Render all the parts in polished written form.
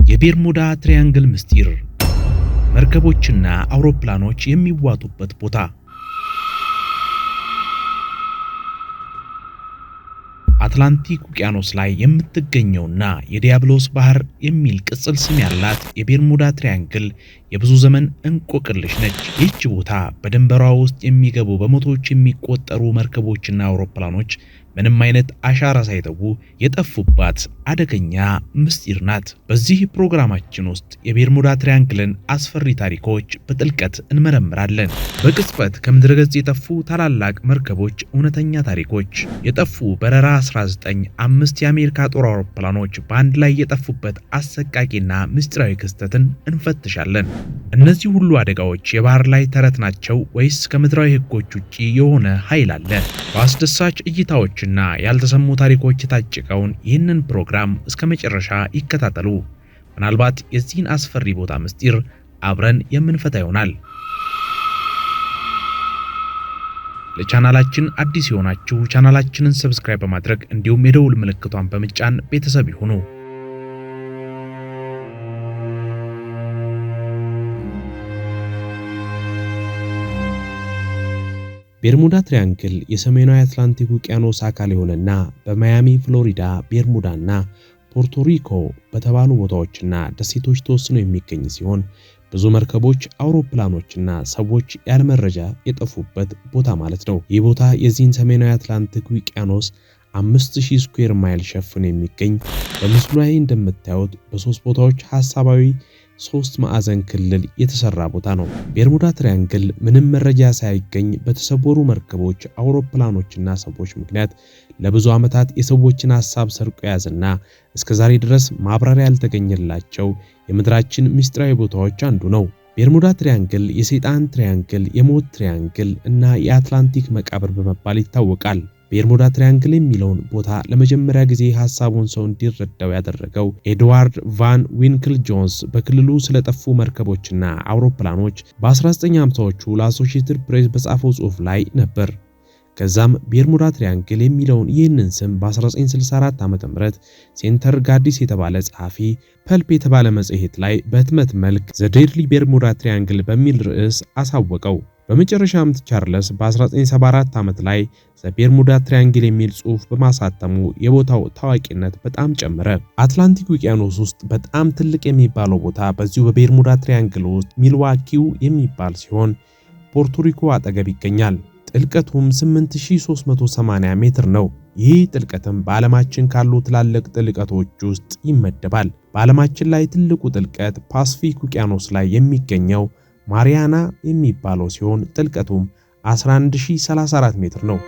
የቤርሙዳ ትሪያንግል ምስጢር፣ መርከቦችና አውሮፕላኖች የሚዋጡበት ቦታ። አትላንቲክ ውቅያኖስ ላይ የምትገኘውና የዲያብሎስ ባህር የሚል ቅጽል ስም ያላት የቤርሙዳ ትሪያንግል የብዙ ዘመን እንቆቅልሽ ነች። ይህች ቦታ በድንበሯ ውስጥ የሚገቡ በመቶዎች የሚቆጠሩ መርከቦችና አውሮፕላኖች ምንም አይነት አሻራ ሳይተዉ የጠፉባት አደገኛ ምስጢር ናት። በዚህ ፕሮግራማችን ውስጥ የቤርሙዳ ትሪያንግልን አስፈሪ ታሪኮች በጥልቀት እንመረምራለን። በቅጽበት ከምድረ ገጽ የጠፉ ታላላቅ መርከቦች እውነተኛ ታሪኮች፣ የጠፉ በረራ 19 5 የአሜሪካ ጦር አውሮፕላኖች በአንድ ላይ የጠፉበት አሰቃቂና ምስጢራዊ ክስተትን እንፈትሻለን። እነዚህ ሁሉ አደጋዎች የባህር ላይ ተረት ናቸው ወይስ ከምድራዊ ሕጎች ውጪ የሆነ ኃይል አለ? በአስደሳች እይታዎችና ያልተሰሙ ታሪኮች የታጨቀውን ይህንን ፕሮግራም እስከ መጨረሻ ይከታተሉ። ምናልባት የዚህን አስፈሪ ቦታ ምስጢር አብረን የምንፈታ ይሆናል። ለቻናላችን አዲስ የሆናችሁ ቻናላችንን ሰብስክራይብ በማድረግ እንዲሁም የደውል ምልክቷን በመጫን ቤተሰብ ይሁኑ። ቤርሙዳ ትሪያንግል የሰሜናዊ አትላንቲክ ውቅያኖስ አካል የሆነና በማያሚ፣ ፍሎሪዳ፣ ቤርሙዳና ፖርቶሪኮ በተባሉ ቦታዎችና ደሴቶች ተወስኖ የሚገኝ ሲሆን ብዙ መርከቦች፣ አውሮፕላኖችና ሰዎች ያለመረጃ የጠፉበት ቦታ ማለት ነው። ይህ ቦታ የዚህን ሰሜናዊ አትላንቲክ ውቅያኖስ 5000 ስኩዌር ማይል ሸፍኖ የሚገኝ በምስሉ ላይ እንደምታዩት በሶስት ቦታዎች ሐሳባዊ 3 ማዕዘን ክልል የተሰራ ቦታ ነው። ቤርሙዳ ትሪያንግል ምንም መረጃ ሳይገኝ በተሰወሩ መርከቦች፣ አውሮፕላኖችና ሰዎች ምክንያት ለብዙ ዓመታት የሰዎችን ሐሳብ ሰርቆ ያዘና እስከዛሬ ድረስ ማብራሪያ ያልተገኘላቸው የምድራችን ምስጢራዊ ቦታዎች አንዱ ነው። ቤርሙዳ ትሪያንግል የሰይጣን ትሪያንግል፣ የሞት ትሪያንግል እና የአትላንቲክ መቃብር በመባል ይታወቃል። ቤርሙዳ ትሪያንግል የሚለውን ቦታ ለመጀመሪያ ጊዜ ሐሳቡን ሰው እንዲረዳው ያደረገው ኤድዋርድ ቫን ዊንክል ጆንስ በክልሉ ስለጠፉ መርከቦችና አውሮፕላኖች በ1950ዎቹ ለአሶሺየትድ ፕሬስ በጻፈው ጽሑፍ ላይ ነበር። ከዛም ቤርሙዳ ትሪያንግል የሚለውን ይህንን ስም በ1964 ዓ.ም ሴንተር ጋዲስ የተባለ ጸሐፊ ፐልፕ የተባለ መጽሔት ላይ በህትመት መልክ ዘ ዴድሊ ቤርሙዳ ትሪያንግል በሚል ርዕስ አሳወቀው። በመጨረሻም ቻርለስ በ1974 ዓመት ላይ ዘ ቤርሙዳ ትሪያንግል የሚል ጽሑፍ በማሳተሙ የቦታው ታዋቂነት በጣም ጨመረ። አትላንቲክ ውቅያኖስ ውስጥ በጣም ትልቅ የሚባለው ቦታ በዚሁ በቤርሙዳ ትሪያንግል ውስጥ ሚልዋኪው የሚባል ሲሆን ፖርቶሪኮ አጠገብ ይገኛል። ጥልቀቱም 8380 ሜትር ነው። ይህ ጥልቀትም በዓለማችን ካሉ ትላልቅ ጥልቀቶች ውስጥ ይመደባል። በዓለማችን ላይ ትልቁ ጥልቀት ፓሲፊክ ውቅያኖስ ላይ የሚገኘው ማሪያና የሚባለው ሲሆን ጥልቀቱም 11034 ሜትር ነው።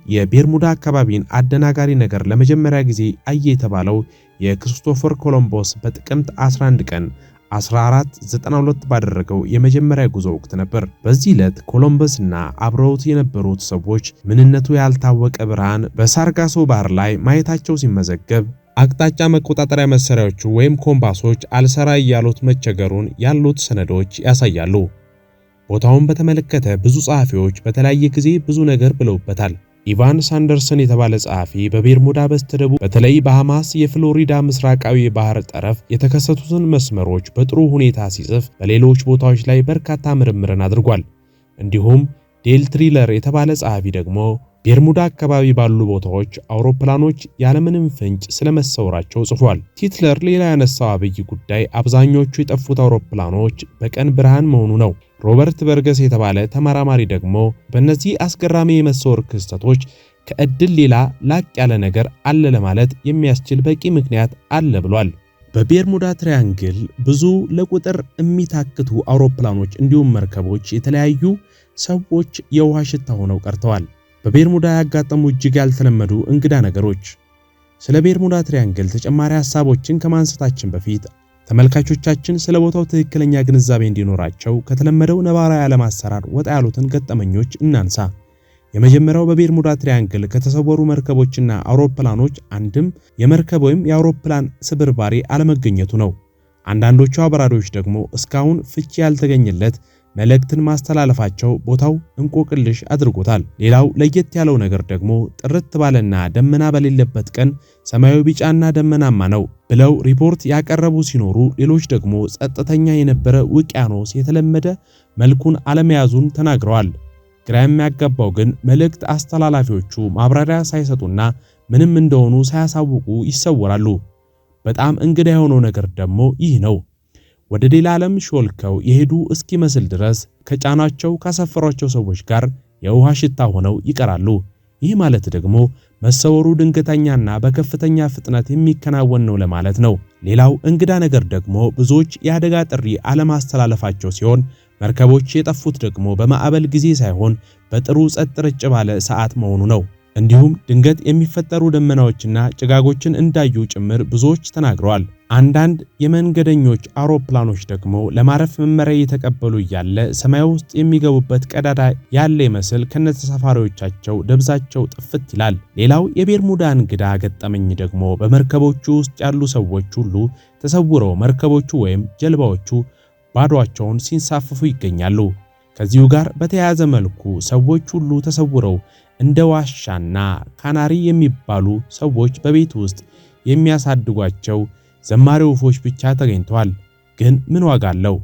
የቤርሙዳ አካባቢን አደናጋሪ ነገር ለመጀመሪያ ጊዜ አየ የተባለው የክሪስቶፈር ኮሎምቦስ በጥቅምት 11 ቀን 1492 ባደረገው የመጀመሪያ ጉዞ ወቅት ነበር። በዚህ ዕለት ኮሎምበስና አብረውት የነበሩት ሰዎች ምንነቱ ያልታወቀ ብርሃን በሳርጋሶ ባህር ላይ ማየታቸው ሲመዘገብ አቅጣጫ መቆጣጠሪያ መሳሪያዎቹ ወይም ኮምፓሶች አልሰራ እያሉት መቸገሩን ያሉት ሰነዶች ያሳያሉ። ቦታውን በተመለከተ ብዙ ጸሐፊዎች በተለያየ ጊዜ ብዙ ነገር ብለውበታል። ኢቫን ሳንደርሰን የተባለ ጸሐፊ በቤርሙዳ በስተደቡብ በተለይ በሐማስ የፍሎሪዳ ምስራቃዊ ባህር ጠረፍ የተከሰቱትን መስመሮች በጥሩ ሁኔታ ሲጽፍ በሌሎች ቦታዎች ላይ በርካታ ምርምርን አድርጓል። እንዲሁም ዴል ትሪለር የተባለ ጸሐፊ ደግሞ ቤርሙዳ አካባቢ ባሉ ቦታዎች አውሮፕላኖች ያለምንም ፍንጭ ስለመሰወራቸው ጽፏል። ቲትለር ሌላ ያነሳው አብይ ጉዳይ አብዛኞቹ የጠፉት አውሮፕላኖች በቀን ብርሃን መሆኑ ነው። ሮበርት በርገስ የተባለ ተመራማሪ ደግሞ በእነዚህ አስገራሚ የመሰወር ክስተቶች ከእድል ሌላ ላቅ ያለ ነገር አለ ለማለት የሚያስችል በቂ ምክንያት አለ ብሏል። በቤርሙዳ ትሪያንግል ብዙ ለቁጥር የሚታክቱ አውሮፕላኖች እንዲሁም መርከቦች፣ የተለያዩ ሰዎች የውሃ ሽታ ሆነው ቀርተዋል። በቤርሙዳ ያጋጠሙ እጅግ ያልተለመዱ እንግዳ ነገሮች። ስለ ቤርሙዳ ትሪያንግል ተጨማሪ ሐሳቦችን ከማንሳታችን በፊት ተመልካቾቻችን ስለ ቦታው ትክክለኛ ግንዛቤ እንዲኖራቸው ከተለመደው ነባራዊ ዓለም አሰራር ወጣ ያሉትን ገጠመኞች እናንሳ። የመጀመሪያው በቤርሙዳ ትሪያንግል ከተሰወሩ መርከቦችና አውሮፕላኖች አንድም የመርከብ ወይም የአውሮፕላን ስብርባሪ አለመገኘቱ ነው። አንዳንዶቹ አብራሪዎች ደግሞ እስካሁን ፍቺ ያልተገኘለት መልእክትን ማስተላለፋቸው ቦታው እንቆቅልሽ አድርጎታል። ሌላው ለየት ያለው ነገር ደግሞ ጥርት ባለና ደመና በሌለበት ቀን ሰማዩ ቢጫና ደመናማ ነው ብለው ሪፖርት ያቀረቡ ሲኖሩ፣ ሌሎች ደግሞ ጸጥተኛ የነበረ ውቅያኖስ የተለመደ መልኩን አለመያዙን ተናግረዋል። ግራ የሚያጋባው ግን መልእክት አስተላላፊዎቹ ማብራሪያ ሳይሰጡና ምንም እንደሆኑ ሳያሳውቁ ይሰወራሉ። በጣም እንግዳ የሆነው ነገር ደግሞ ይህ ነው። ወደ ሌላ ዓለም ሾልከው የሄዱ እስኪመስል ድረስ ከጫናቸው ካሰፈሯቸው ሰዎች ጋር የውሃ ሽታ ሆነው ይቀራሉ። ይህ ማለት ደግሞ መሰወሩ ድንገተኛና በከፍተኛ ፍጥነት የሚከናወን ነው ለማለት ነው። ሌላው እንግዳ ነገር ደግሞ ብዙዎች የአደጋ ጥሪ አለማስተላለፋቸው ሲሆን፣ መርከቦች የጠፉት ደግሞ በማዕበል ጊዜ ሳይሆን በጥሩ ጸጥ ረጭ ባለ ሰዓት መሆኑ ነው። እንዲሁም ድንገት የሚፈጠሩ ደመናዎችና ጭጋጎችን እንዳዩ ጭምር ብዙዎች ተናግረዋል። አንዳንድ የመንገደኞች አውሮፕላኖች ደግሞ ለማረፍ መመሪያ እየተቀበሉ እያለ ሰማይ ውስጥ የሚገቡበት ቀዳዳ ያለ ይመስል ከነተሳፋሪዎቻቸው ደብዛቸው ጥፍት ይላል። ሌላው የቤርሙዳ እንግዳ ገጠመኝ ደግሞ በመርከቦቹ ውስጥ ያሉ ሰዎች ሁሉ ተሰውረው መርከቦቹ ወይም ጀልባዎቹ ባዶአቸውን ሲንሳፈፉ ይገኛሉ። ከዚሁ ጋር በተያያዘ መልኩ ሰዎች ሁሉ ተሰውረው እንደ ዋሻና ካናሪ የሚባሉ ሰዎች በቤት ውስጥ የሚያሳድጓቸው ዘማሪ ወፎች ብቻ ተገኝተዋል። ግን ምን ዋጋ አለው?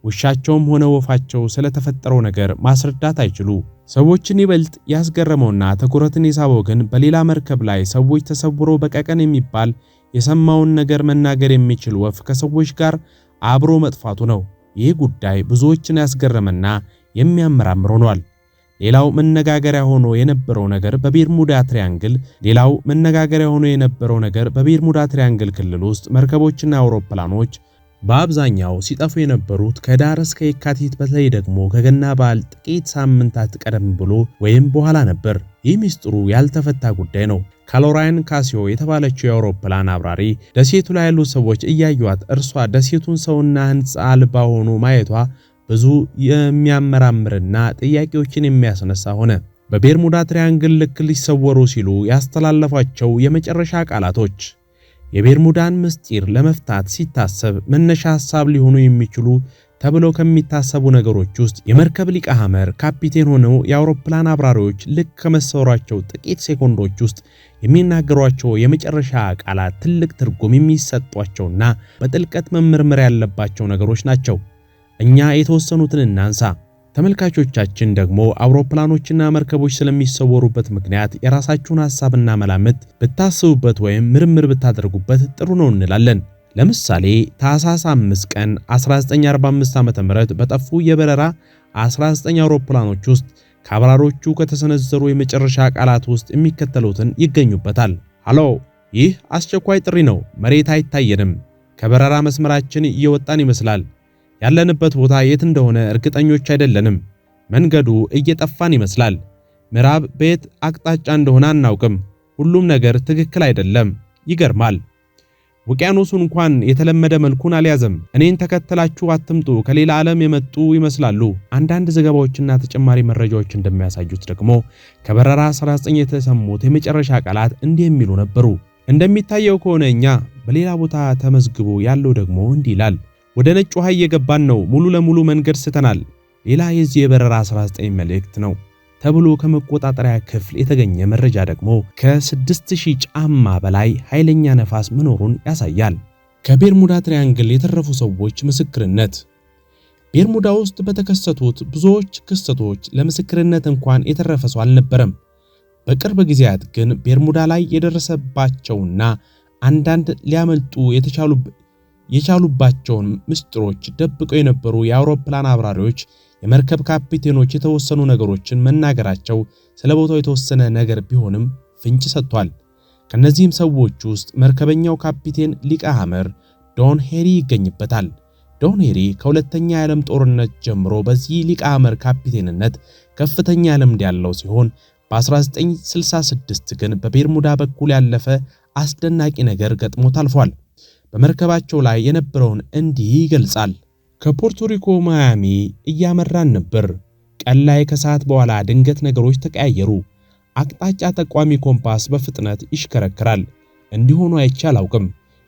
ውሻቸውም ሆነ ወፋቸው ስለተፈጠረው ነገር ማስረዳት አይችሉ። ሰዎችን ይበልጥ ያስገረመውና ትኩረትን የሳበው ግን በሌላ መርከብ ላይ ሰዎች ተሰውረው በቀቀን የሚባል የሰማውን ነገር መናገር የሚችል ወፍ ከሰዎች ጋር አብሮ መጥፋቱ ነው። ይህ ጉዳይ ብዙዎችን ያስገረመና የሚያመራምር ሆኗል። ሌላው መነጋገሪያ ሆኖ የነበረው ነገር በቤርሙዳ ትሪያንግል ክልል ውስጥ መርከቦችና አውሮፕላኖች በአብዛኛው ሲጠፉ የነበሩት ከዳር እስከ የካቲት በተለይ ደግሞ ከገና በዓል ጥቂት ሳምንታት ቀደም ብሎ ወይም በኋላ ነበር። ይህ ሚስጥሩ ያልተፈታ ጉዳይ ነው። ካሎራይን ካሲዮ የተባለችው የአውሮፕላን አብራሪ ደሴቱ ላይ ያሉ ሰዎች እያዩት እርሷ ደሴቱን ሰውና ሕንፃ አልባ ሆኖ ማየቷ ብዙ የሚያመራምርና ጥያቄዎችን የሚያስነሳ ሆነ። በቤርሙዳ ትሪያንግል ልክ ሊሰወሩ ሲሉ ያስተላለፏቸው የመጨረሻ ቃላቶች የቤርሙዳን ምስጢር ለመፍታት ሲታሰብ መነሻ ሐሳብ ሊሆኑ የሚችሉ ተብለው ከሚታሰቡ ነገሮች ውስጥ የመርከብ ሊቀ ሐመር ካፒቴን ሆነው የአውሮፕላን አብራሪዎች ልክ ከመሰወራቸው ጥቂት ሴኮንዶች ውስጥ የሚናገሯቸው የመጨረሻ ቃላት ትልቅ ትርጉም የሚሰጧቸውና በጥልቀት መመርመር ያለባቸው ነገሮች ናቸው። እኛ የተወሰኑትን እናንሳ። ተመልካቾቻችን ደግሞ አውሮፕላኖችና መርከቦች ስለሚሰወሩበት ምክንያት የራሳችሁን ሐሳብና መላምት ብታስቡበት ወይም ምርምር ብታደርጉበት ጥሩ ነው እንላለን። ለምሳሌ ታኅሳስ 5 ቀን 1945 ዓ.ም በጠፉ የበረራ 19 አውሮፕላኖች ውስጥ ከአብራሮቹ ከተሰነዘሩ የመጨረሻ ቃላት ውስጥ የሚከተሉትን ይገኙበታል። ሃሎ፣ ይህ አስቸኳይ ጥሪ ነው። መሬት አይታየንም። ከበረራ መስመራችን እየወጣን ይመስላል። ያለንበት ቦታ የት እንደሆነ እርግጠኞች አይደለንም። መንገዱ እየጠፋን ይመስላል። ምዕራብ በየት አቅጣጫ እንደሆነ አናውቅም። ሁሉም ነገር ትክክል አይደለም። ይገርማል። ውቅያኖሱ እንኳን የተለመደ መልኩን አልያዘም። እኔን ተከትላችሁ አትምጡ፣ ከሌላ ዓለም የመጡ ይመስላሉ። አንዳንድ ዘገባዎችና ተጨማሪ መረጃዎች እንደሚያሳዩት ደግሞ ከበረራ 19 የተሰሙት የመጨረሻ ቃላት እንዲህ የሚሉ ነበሩ። እንደሚታየው ከሆነ እኛ በሌላ ቦታ ተመዝግቦ ያለው ደግሞ እንዲህ ይላል። ወደ ነጭ ውሃ እየገባን ነው። ሙሉ ለሙሉ መንገድ ስተናል። ሌላ የዚህ የበረራ 19 መልእክት ነው ተብሎ ከመቆጣጠሪያ ክፍል የተገኘ መረጃ ደግሞ ከ6000 ጫማ በላይ ኃይለኛ ነፋስ መኖሩን ያሳያል። ከቤርሙዳ ትሪያንግል የተረፉ ሰዎች ምስክርነት። ቤርሙዳ ውስጥ በተከሰቱት ብዙዎች ክስተቶች ለምስክርነት እንኳን የተረፈ ሰው አልነበረም። በቅርብ ጊዜያት ግን ቤርሙዳ ላይ የደረሰባቸውና አንዳንድ ሊያመልጡ የቻሉባቸውን ምስጢሮች ደብቀው የነበሩ የአውሮፕላን አብራሪዎች፣ የመርከብ ካፒቴኖች የተወሰኑ ነገሮችን መናገራቸው ስለ ቦታው የተወሰነ ነገር ቢሆንም ፍንጭ ሰጥቷል። ከነዚህም ሰዎች ውስጥ መርከበኛው ካፒቴን ሊቀ ሐመር ዶን ሄሪ ይገኝበታል። ዶን ሄሪ ከሁለተኛ የዓለም ጦርነት ጀምሮ በዚህ ሊቀ ሐመር ካፒቴንነት ከፍተኛ ልምድ ያለው ሲሆን በ1966 ግን በቤርሙዳ በኩል ያለፈ አስደናቂ ነገር ገጥሞት አልፏል። በመርከባቸው ላይ የነበረውን እንዲህ ይገልጻል። ከፖርቶሪኮ ማያሚ እያመራን ነበር። ቀን ላይ ከሰዓት በኋላ ድንገት ነገሮች ተቀያየሩ። አቅጣጫ ጠቋሚ ኮምፓስ በፍጥነት ይሽከረከራል። እንዲሆኑ አይቼ አላውቅም።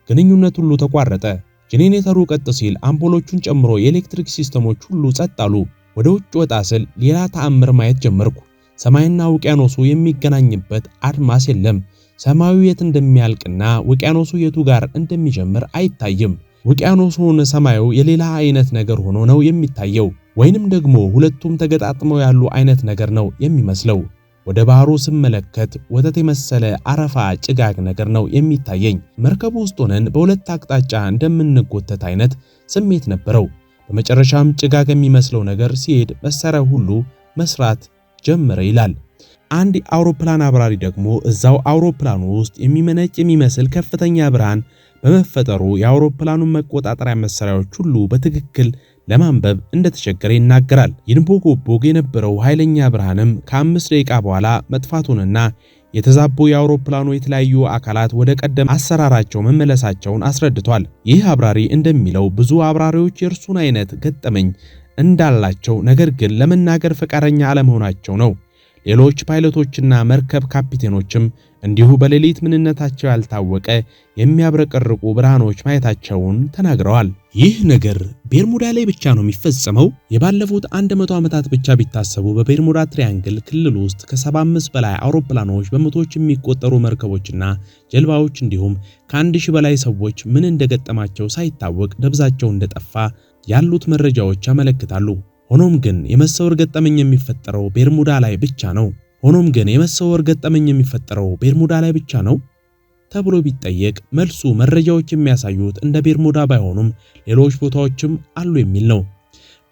ግንኙነት ሁሉ ተቋረጠ። ጄኔሬተሩ ቀጥ ሲል አምፖሎቹን ጨምሮ የኤሌክትሪክ ሲስተሞች ሁሉ ጸጥ አሉ። ወደ ውጭ ወጣ ስል ሌላ ተአምር ማየት ጀመርኩ። ሰማይና ውቅያኖሱ የሚገናኝበት አድማስ የለም። ሰማዩ የት እንደሚያልቅና ውቅያኖሱ የቱ ጋር እንደሚጀምር አይታይም። ውቅያኖሱና ሰማዩ የሌላ አይነት ነገር ሆኖ ነው የሚታየው፣ ወይንም ደግሞ ሁለቱም ተገጣጥመው ያሉ አይነት ነገር ነው የሚመስለው። ወደ ባህሩ ስመለከት ወተት የመሰለ አረፋ ጭጋግ ነገር ነው የሚታየኝ። መርከቡ ውስጥ ሆነን በሁለት አቅጣጫ እንደምንጎተት አይነት ስሜት ነበረው። በመጨረሻም ጭጋግ የሚመስለው ነገር ሲሄድ መሳሪያ ሁሉ መስራት ጀመረ ይላል። አንድ አውሮፕላን አብራሪ ደግሞ እዛው አውሮፕላኑ ውስጥ የሚመነጭ የሚመስል ከፍተኛ ብርሃን በመፈጠሩ የአውሮፕላኑን መቆጣጠሪያ መሳሪያዎች ሁሉ በትክክል ለማንበብ እንደተቸገረ ይናገራል። ይንቦጎቦግ የነበረው ኃይለኛ ብርሃንም ከ5 ደቂቃ በኋላ መጥፋቱንና የተዛቡ የአውሮፕላኑ የተለያዩ አካላት ወደ ቀደም አሰራራቸው መመለሳቸውን አስረድቷል። ይህ አብራሪ እንደሚለው ብዙ አብራሪዎች የእርሱን አይነት ገጠመኝ እንዳላቸው ነገር ግን ለመናገር ፈቃደኛ አለመሆናቸው ነው። ሌሎች ፓይለቶችና መርከብ ካፒቴኖችም እንዲሁ በሌሊት ምንነታቸው ያልታወቀ የሚያብረቀርቁ ብርሃኖች ማየታቸውን ተናግረዋል። ይህ ነገር ቤርሙዳ ላይ ብቻ ነው የሚፈጸመው? የባለፉት 100 ዓመታት ብቻ ቢታሰቡ በቤርሙዳ ትሪያንግል ክልል ውስጥ ከ75 በላይ አውሮፕላኖች፣ በመቶዎች የሚቆጠሩ መርከቦችና ጀልባዎች እንዲሁም ከ1000 በላይ ሰዎች ምን እንደገጠማቸው ሳይታወቅ ደብዛቸው እንደጠፋ ያሉት መረጃዎች ያመለክታሉ። ሆኖም ግን የመሰወር ገጠመኝ የሚፈጠረው ቤርሙዳ ላይ ብቻ ነው ተብሎ ቢጠየቅ መልሱ መረጃዎች የሚያሳዩት እንደ ቤርሙዳ ባይሆኑም ሌሎች ቦታዎችም አሉ የሚል ነው።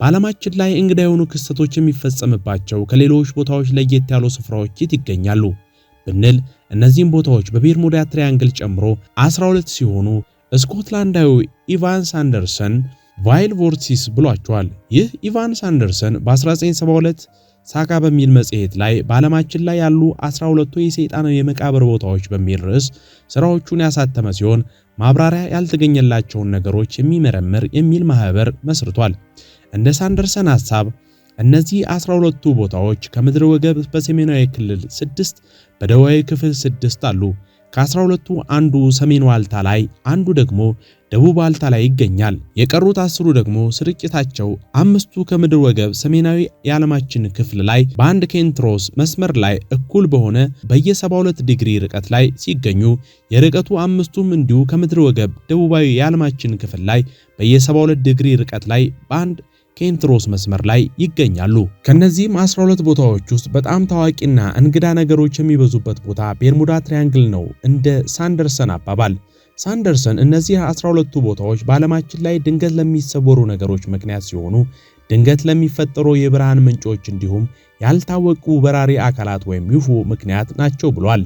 በዓለማችን ላይ እንግዳ የሆኑ ክስተቶች የሚፈጸምባቸው ከሌሎች ቦታዎች ለየት ያሉ ስፍራዎች የት ይገኛሉ ብንል እነዚህም ቦታዎች በቤርሙዳ ትሪያንግል ጨምሮ 12 ሲሆኑ ስኮትላንዳዊ ኢቫንስ አንደርሰን ቫይል ቮርቲስ ብሏቸዋል። ይህ ኢቫንስ አንደርሰን በ1972 ሳካ በሚል መጽሔት ላይ በዓለማችን ላይ ያሉ 12ቱ የሰይጣን የመቃብር ቦታዎች በሚል ርዕስ ስራዎቹን ያሳተመ ሲሆን ማብራሪያ ያልተገኘላቸውን ነገሮች የሚመረምር የሚል ማህበር መስርቷል። እንደ ሳንደርሰን ሐሳብ እነዚህ 12ቱ ቦታዎች ከምድር ወገብ በሰሜናዊ ክልል 6 በደቡባዊ ክፍል 6 አሉ። ከ12ቱ አንዱ ሰሜን ዋልታ ላይ፣ አንዱ ደግሞ ደቡብ ዋልታ ላይ ይገኛል። የቀሩት 10 ደግሞ ስርጭታቸው 5ቱ ከምድር ወገብ ሰሜናዊ የዓለማችን ክፍል ላይ በአንድ ኬንትሮስ መስመር ላይ እኩል በሆነ በየ72 ዲግሪ ርቀት ላይ ሲገኙ የርቀቱ 5ቱም እንዲሁ ከምድር ወገብ ደቡባዊ የዓለማችን ክፍል ላይ በየ72 ዲግሪ ርቀት ላይ በአንድ ኬንትሮስ መስመር ላይ ይገኛሉ። ከነዚህም 12 ቦታዎች ውስጥ በጣም ታዋቂና እንግዳ ነገሮች የሚበዙበት ቦታ ቤርሙዳ ትሪያንግል ነው እንደ ሳንደርሰን አባባል። ሳንደርሰን እነዚህ 12ቱ ቦታዎች በዓለማችን ላይ ድንገት ለሚሰወሩ ነገሮች ምክንያት ሲሆኑ ድንገት ለሚፈጠሩ የብርሃን ምንጮች እንዲሁም ያልታወቁ በራሪ አካላት ወይም ዩፎ ምክንያት ናቸው ብሏል።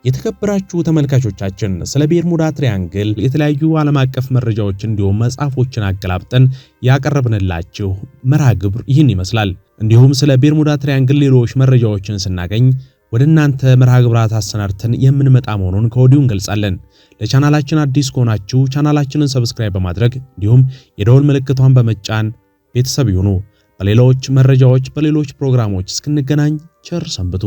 የተከበራችሁ ተመልካቾቻችን ስለ ቤርሙዳ ትሪያንግል የተለያዩ ዓለም አቀፍ መረጃዎች እንዲሁም መጽሐፎችን አገላብጠን ያቀረብንላችሁ መርሃ ግብር ይህን ይመስላል። እንዲሁም ስለ ቤርሙዳ ትሪያንግል ሌሎች መረጃዎችን ስናገኝ ወደ እናንተ መርሃ ግብራት አሰናድተን የምንመጣ መሆኑን ከወዲሁ እንገልጻለን። ለቻናላችን አዲስ ከሆናችሁ ቻናላችንን ሰብስክራይብ በማድረግ እንዲሁም የደወል ምልክቷን በመጫን ቤተሰብ ይሁኑ። በሌሎች መረጃዎች በሌሎች ፕሮግራሞች እስክንገናኝ ቸር ሰንብቱ።